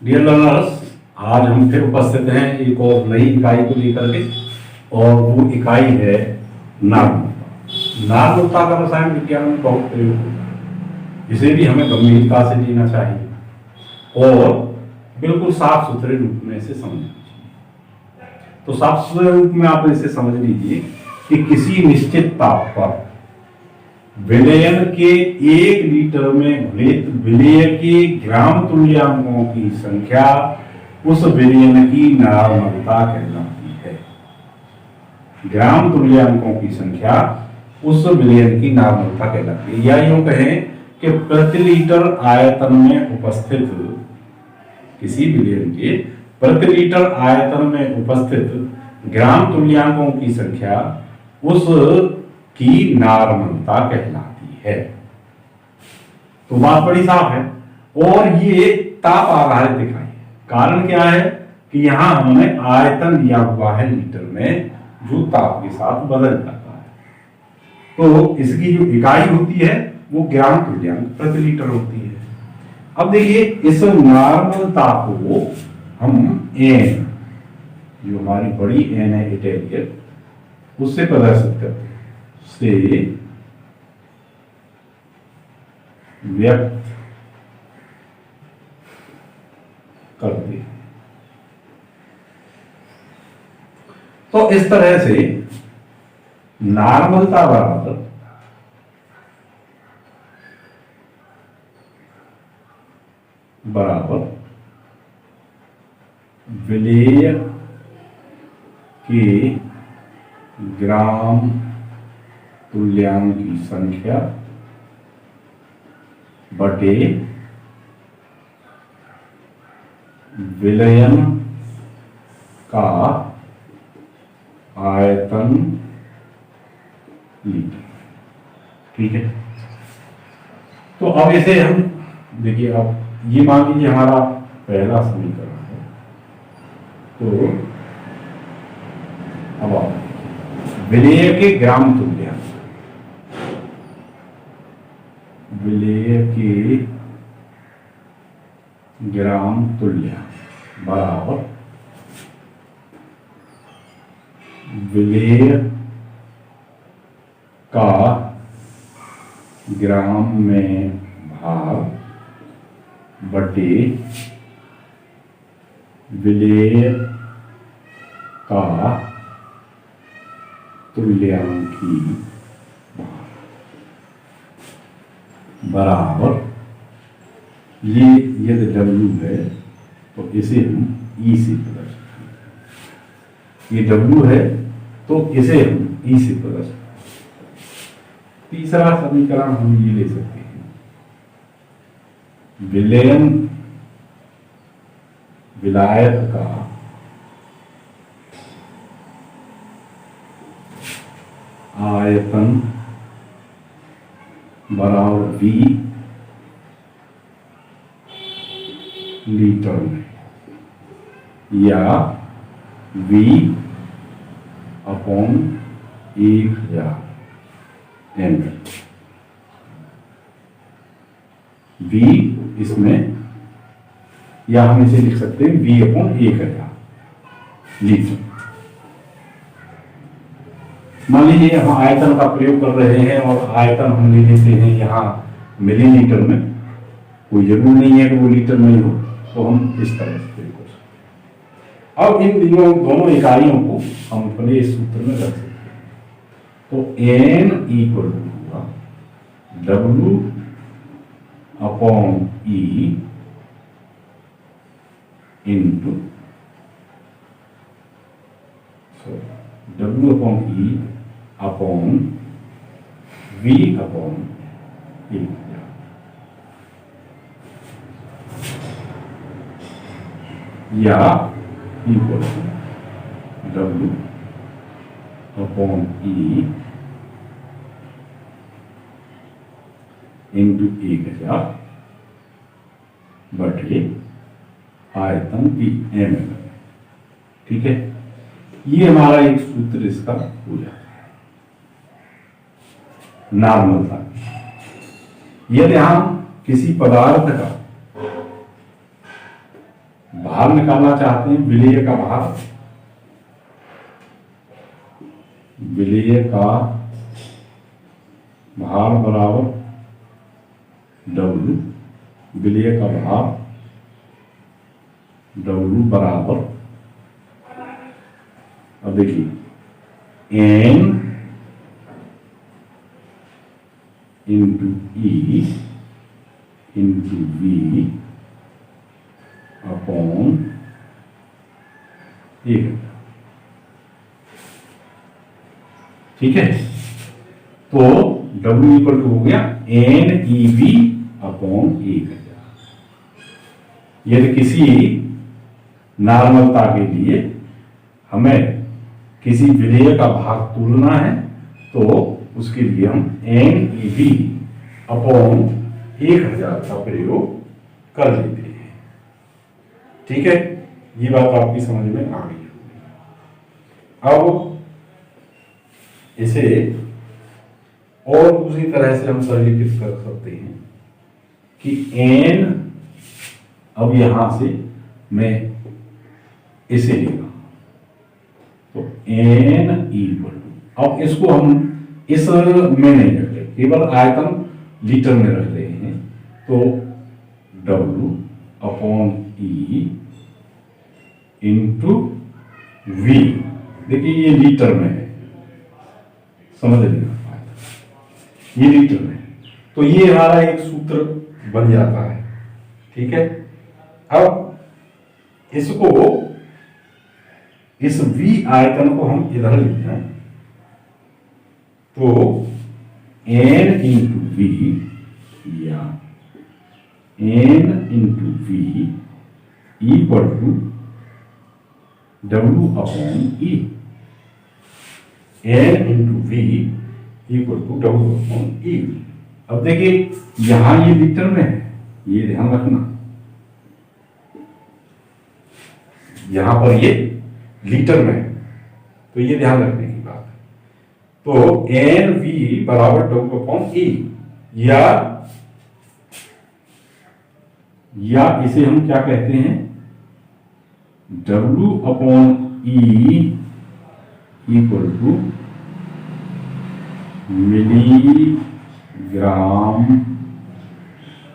Dear learners, आज हम फिर उपस्थित हैं एक और नई इकाई को लेकर के, और वो इकाई है नार्मलता। नार्मलता का रसायन विज्ञान में बहुत प्रयोग होता है, इसे भी हमें गंभीरता से लेना चाहिए और बिल्कुल साफ सुथरे रूप में इसे समझना चाहिए। तो साफ सुथरे रूप में आप इसे समझ लीजिए कि किसी निश्चित ताप पर विलयन के 1 लीटर में घुलित विलेय के ग्राम तुल्यांकों की संख्या उस विलयन की नार्मलता कहलाती है। ग्राम तुल्यांकों की संख्या उस विलयन की नार्मलता कहलाती है। या यूं कहें कि प्रति लीटर आयतन में उपस्थित किसी विलयन के प्रति लीटर आयतन में उपस्थित ग्राम तुल्यांकों की संख्या उस की नार्मलता कहलाती है। तो बात बड़ी साफ है। और ये ताप आ रहा है, दिखाइए। कारण क्या है कि यहां हमने आयतन दिया हुआ है लीटर में, जो ताप के साथ बदल जाता है। तो इसकी जो इकाई होती है वो ग्राम तुल्यांक प्रति लीटर होती है। अब देखिए, इस नार्मलता को हम एन, जो हमारी बड़ी एन है इटैलियन, उससे प्रदर्शित करते हैं, से व्यक्त करते हैं। तो इस तरह से नार्मलता बराबर विलेय के ग्राम तुल्यांक की संख्या बटे विलयन का आयतन लीटर। ठीक है। तो अब इसे हम देखिए, अब ये मान लीजिए हमारा पहला समीकरण है। तो अब आप विलेय के ग्राम तुल्यांक, विलेय के ग्राम तुल्यांक बराबर विलेय का ग्राम में भाग बटे विलेय का तुल्यांकी बराबर, ये यदि W है तो इसे हम E से प्रदर्शित करें। ये W है तो इसे हम E से प्रदर्शित करें। तीसरा समीकरण हम ये ले सकते हैं, विलयन विलायक का आयतन बराबर V लीटर में, या V अपॉन 1000 ml। V इसमें, या हम इसे लिख सकते हैं V अपॉन 1000 लीटर। मान लीजिए हम आयतन का प्रयोग कर रहे हैं और आयतन हम ले लेते हैं यहाँ मिलीलीटर में, कोई जरूर नहीं है कि वो लीटर में ही हो, तो हम इस तरह से प्रयोग कर सकते हैं। अब इन दोनों इकाइयों को हम अपने इस सूत्र में रख सकते हैं। तो N equal to W upon E into W upon E upon V upon E, या equal to W upon E into 1000 बटे आयतन P ml। ठीक है, ये हमारा एक सूत्र इसका हो जाता है नार्मलता। यदि हम किसी पदार्थ का भार निकालना चाहते हैं, विलेय का भार, विलेय का भार बराबर W, विलेय का भार W बराबर, अब देखिए N into E into V upon 1। ठीक है, तो W इक्वल टू हो गया NEV अपॉन 1000। यदि किसी नॉर्मलता के लिए हमें किसी विलेय का भाग तोलना है तो उसके लिए हम NEV अपॉन 1000 का प्रयोग कर लेते हैं। ठीक है, ये बात आपकी समझ में आ गई होगी। अब इसे और दूसरी तरह से हम सरलीकृत कर सकते हैं कि N, अब यहां से मैं इसे लेगा तो N इक्वल टू, अब इसको हम इस में नहीं रख रहे, केवल आयतन लीटर में रख रहे हैं, तो W upon E into V, देखिए ये लीटर में है, समझ लीजिए ये लीटर में, तो ये हमारा एक सूत्र बन जाता है। ठीक है, अब इसको, इस V आयतन को हम इधर लिखते हैं, तो N इंटू V या N into V equal to W upon E, N into V equal to W upon E। अब देखिए यहां ये लीटर में है, ये ध्यान रखना, यहां पर ये लीटर में है, तो ये ध्यान रखने की बात है। तो NV बराबर W अपॉन E, या इसे हम क्या कहते हैं, W upon E equal to milligram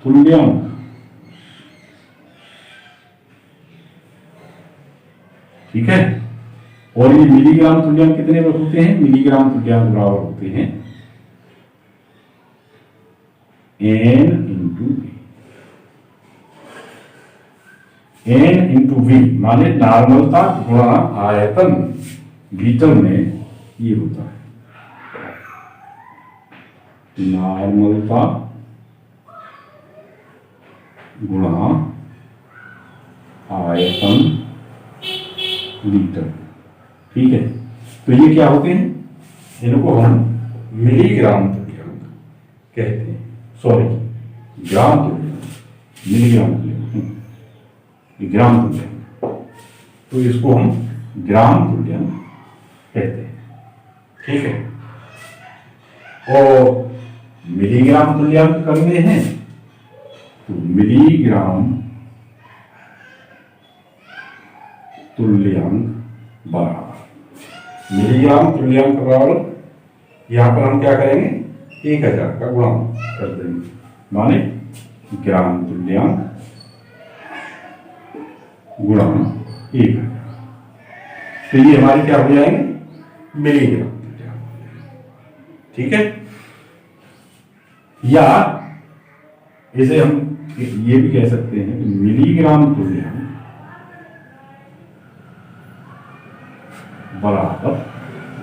तुल्यांक। ठीक है, और ये मिलीग्राम तुल्यांक कितने में होते हैं, मिलीग्राम तुल्यांक बराबर होते हैं N into V। N into V माने नॉर्मलता गुणा आयतन, लीटर में ये होता है नॉर्मलता गुणा आयतन लीटर। ठीक है, तो ये क्या होते हैं, इनको हम मिलीग्राम तुल्यांक कहते हैं, सॉरी ग्राम तुल्यांक, मिलीग्राम तुल्यांक, ग्राम तुल्यांक, तो इसको हम ग्राम तुल्यांक कहते हैं। ठीक है, और मिलीग्राम तुल्यांक करने हैं तो मिलीग्राम तुल्यांक बराबर, मिलीग्राम तुल्यांक बराबर, यहां पर हम क्या करेंगे, 1000 का गुणा कर देंगे, माने ग्राम तुल्यांक गुणा 1000, तो ये हमारे क्या हो जाएंगे, मिलीग्राम तुल्यांक। ठीक है, या इसे हम ये भी कह सकते हैं कि मिलीग्राम तुल्यांक बराबर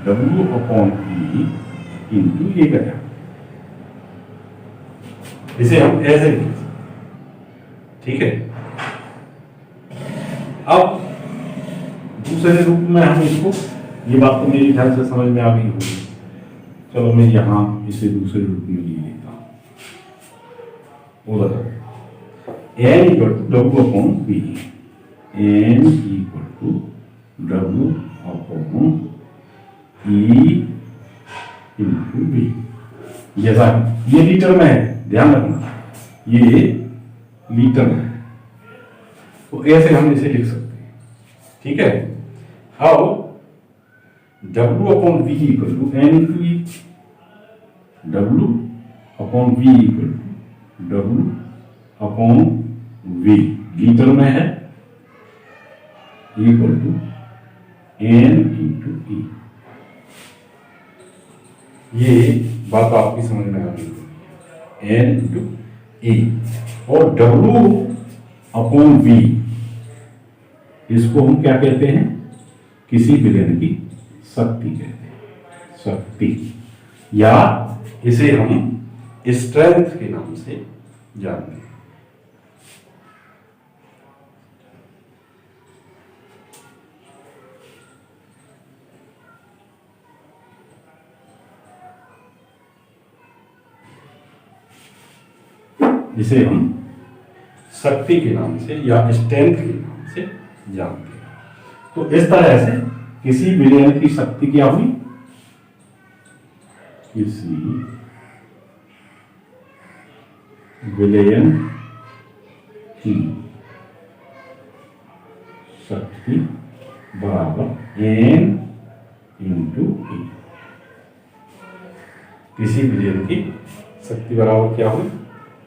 W अपॉन E इंटू 1000। इसे हम ऐसे लिख सकते। ठीक है, अब दूसरे रूप में हम इसको, ये बात तो मेरी ख्याल से समझ में आ गई होगी, चलो मैं यहां इसे दूसरे रूप में ले लेता हूं, उधर N equal to W upon V, N equal to W upon E into V। जैसा ये लीटर में है, ध्यान रखना ये लीटर में है, तो ऐसे हम इसे लिख सकते हैं, ठीक है। अब W upon V equal to N into E, W upon V equal to W upon V, litre में है, equal to N into E। ये बात आपकी समझ में आ गई, N इंटू E। और W अपॉन V, इसको हम क्या कहते हैं, किसी विलयन की शक्ति कहते हैं, शक्ति, या इसे हम स्ट्रेंथ के नाम से जानते हैं। इसे हम शक्ति के नाम से या स्ट्रेंथ के नाम से जानते हैं। तो इस तरह से किसी विलयन की शक्ति क्या हुई, किसी विलयन की शक्ति बराबर N इंटू E। किसी विलयन की शक्ति बराबर क्या हुई,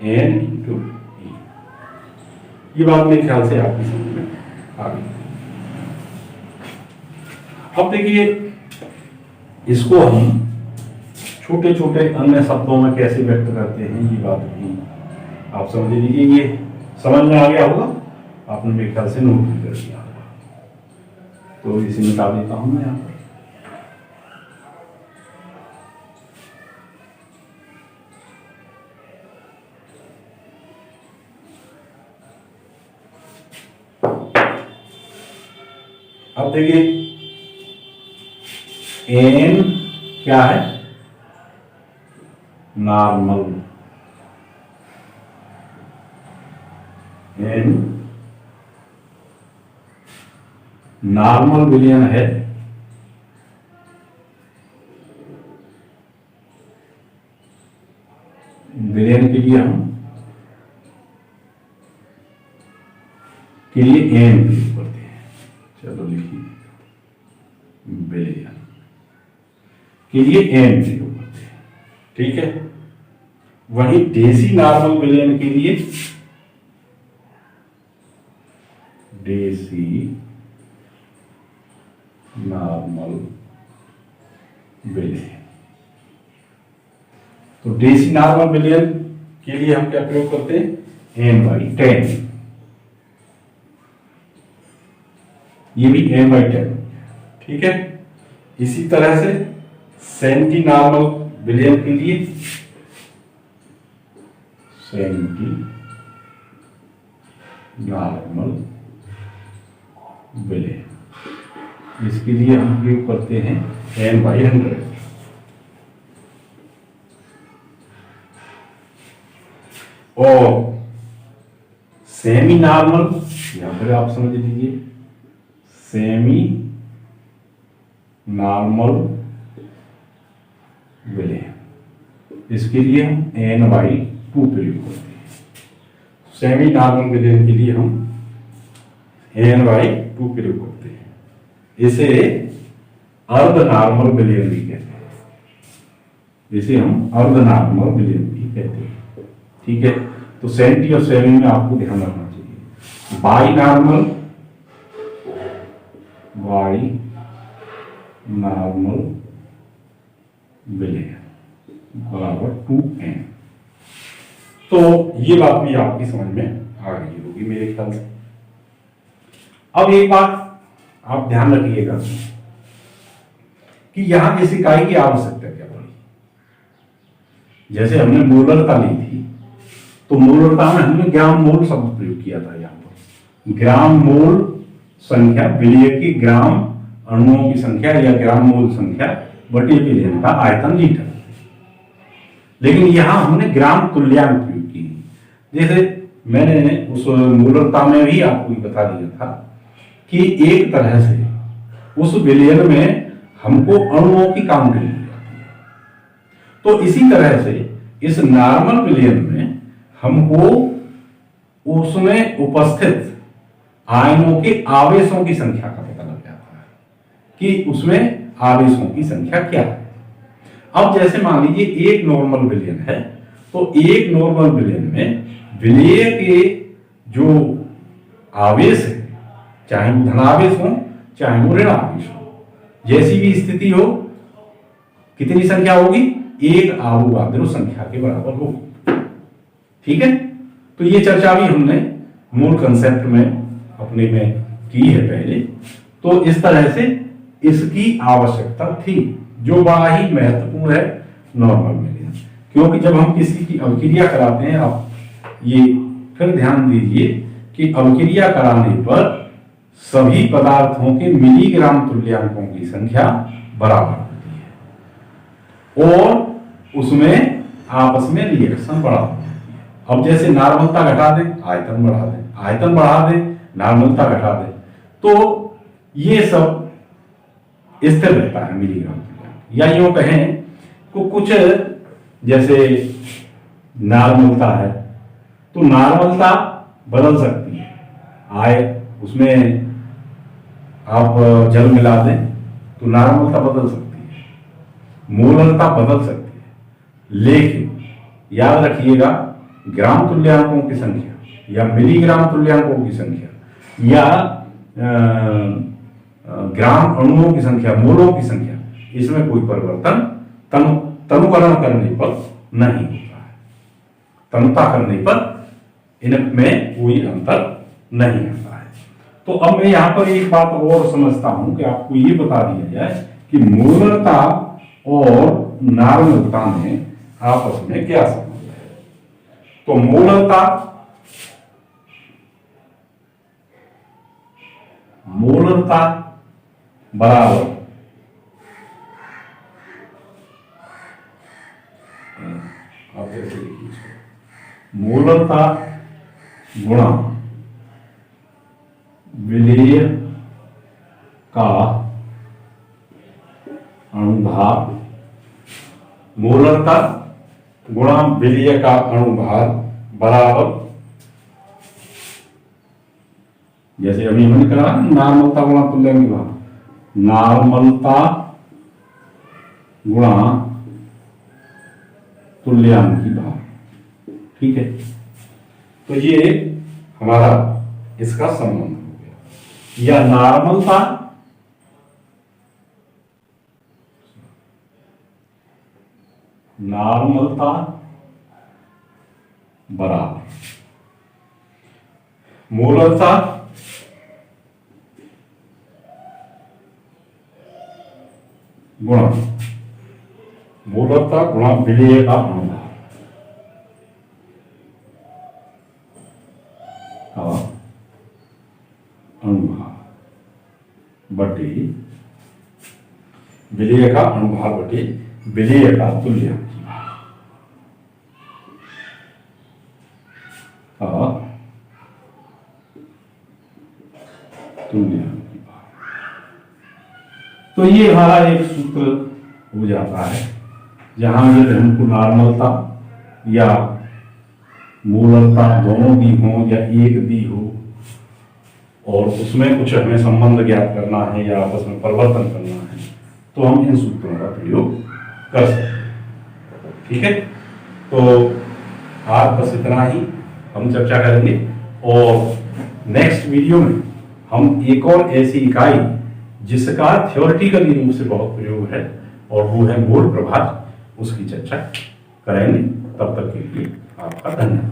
N इंटू E। ये बात मेरे ख्याल से आपकी समझ में आ गई। अब देखिए, इसको हम छोटे छोटे अन्य शब्दों में कैसे व्यक्त करते हैं, ये बात भी आप समझ लीजिए। ये समझ में आ गया होगा, आपने मेरे ख्याल से नोट भी कर दिया होगा। तो इसे मिटा देता हूं मैं यहाँ पर। अब देखिए, N क्या है, नॉर्मल, N नॉर्मल विलयन है, विलयन के लिए हम के लिए N प्रयोग करते हैं। चलो लिखिए, विलयन के लिए N प्रयोग करते हैं, ठीक है। वही देसी नॉर्मल विलयन के लिए, देसी नॉर्मल विलयन, तो देसी नॉर्मल विलयन के लिए हम क्या प्रयोग करते हैं, N/10। ये भी N/10, ठीक है। इसी तरह से सेंटी नॉर्मल विलयन के लिए, सेंटी नॉर्मल विलयन, इसके लिए हम प्रयोग करते हैं N/100। और सेमी नॉर्मल, यहां पर आप समझ लीजिए, सेमी नॉर्मल विलयन, इसके लिए हम N/2 प्रयोग करते हैं। सेमी नॉर्मल विलयन के लिए हम N/2 प्रयोग करते हैं। इसे अर्ध नॉर्मल विलयन भी कहते हैं, इसे हम अर्ध नॉर्मल विलयन भी कहते हैं, ठीक है। तो सेंटी और सेमी में आपको ध्यान रखना चाहिए। बाई नॉर्मल विलयन बराबर 2N। तो ये बात भी आपकी समझ में आ गई होगी मेरे ख्याल से। अब एक बात आप ध्यान रखिएगा कि यहां इस इकाई की आवश्यकता क्या पड़ी। जैसे हमने मोलरता ली थी, तो मोलरता में हमने ग्राम मोल शब्द प्रयोग किया था। यहाँ पर ग्राम मोल संख्या, विलय की ग्राम अणुओं की संख्या या ग्राम मोल संख्या बटे विलयन का आयतन लीटर। लेकिन यहां हमने ग्राम तुल्यांक प्रयोग की। जैसे मैंने उस मोलरता में भी आपको बता दिया था कि एक तरह से उस विलयन में हमको अणुओं की काउंटिंग ली जाती है। तो इसी तरह से इस नॉर्मल विलयन में हमको उसमें उपस्थित आयनों के आवेशों की संख्या का पता लग जाता है कि उसमें आवेशों की संख्या क्या है। अब जैसे मान लीजिए एक नॉर्मल विलयन है, तो एक नॉर्मल विलयन में विलेय के जो आवेश है, चाहे वो धनावेश हो चाहे वो ऋण आवेश हो, जैसी भी स्थिति हो, कितनी संख्या होगी, एक अवोगाद्रो संख्या के बराबर होगी। ठीक है, तो ये चर्चा भी हमने मूल कंसेप्ट में अपने में की है पहले। तो इस तरह से इसकी आवश्यकता थी, जो बड़ा ही महत्वपूर्ण है नॉर्मल विलयन, क्योंकि जब हम किसी की अभिक्रिया कराते हैं, आप ये फिर ध्यान दीजिए कि अभिक्रिया कराने पर सभी पदार्थों के मिलीग्राम तुल्यांकों की संख्या बराबर होती है और उसमें आपस में रिएक्शन बढ़ा होती है। अब जैसे नॉर्मलता घटा दें, आयतन बढ़ा दें, आयतन बढ़ा दें, नॉर्मलता घटा दें, तो ये सब स्थिर रहता है मिलीग्राम तुल्यांक। या यूं कहें को कुछ जैसे नॉर्मलता है, तो नॉर्मलता बदल सकती है, उसमें आप जल मिला दें तो नॉर्मलता बदल सकती है, मोलरता बदल सकती है, लेकिन याद रखिएगा ग्राम तुल्यांकों की संख्या या मिलीग्राम तुल्यांकों की संख्या या ग्राम अणुओं की संख्या, मोलों की संख्या, इसमें कोई परिवर्तन तनुकरण करने पर नहीं होता है। तनुता करने पर इनमें कोई अंतर नहीं आता है। तो अब मैं यहाँ पर एक बात और समझता हूं कि आपको ये बता दिया जाए कि मोलरता और नॉर्मलता में आपस में क्या संबंध है। तो मोलरता बराबर आप ऐसे लिखिए, मोलरता गुणा विलेय का अणुभार, मोलरता गुणा विलेय का अणुभार बराबर, जैसे अभी हमने कहा नॉर्मलता गुणा तुल्यांक भार, नॉर्मलता गुणा तुल्यांकी भार। ठीक है, तो ये हमारा इसका संबंध हो गया। या नॉर्मलता बराबर मोलरता गुणा विलेय का अणुभार बटे विलेय का अणुभार बटे विलेय का तुल्यांकी भार, तो ये हमारा एक सूत्र हो जाता है, जहां यदि हमको नॉर्मलता या मोलरता दोनों दी हो या एक दी हो और उसमें कुछ हमें संबंध ज्ञात करना है या आपस में परिवर्तन करना है, तो हम इन सूत्रों का प्रयोग कर सकते हैं। ठीक है, तो आज बस इतना ही हम चर्चा करेंगे और नेक्स्ट वीडियो में हम एक और ऐसी इकाई जिसका थ्योरेटिकली रूप से बहुत प्रयोग है और वो है मोल प्रभार, उसकी चर्चा करेंगे। तब तक के लिए आपका धन्यवाद।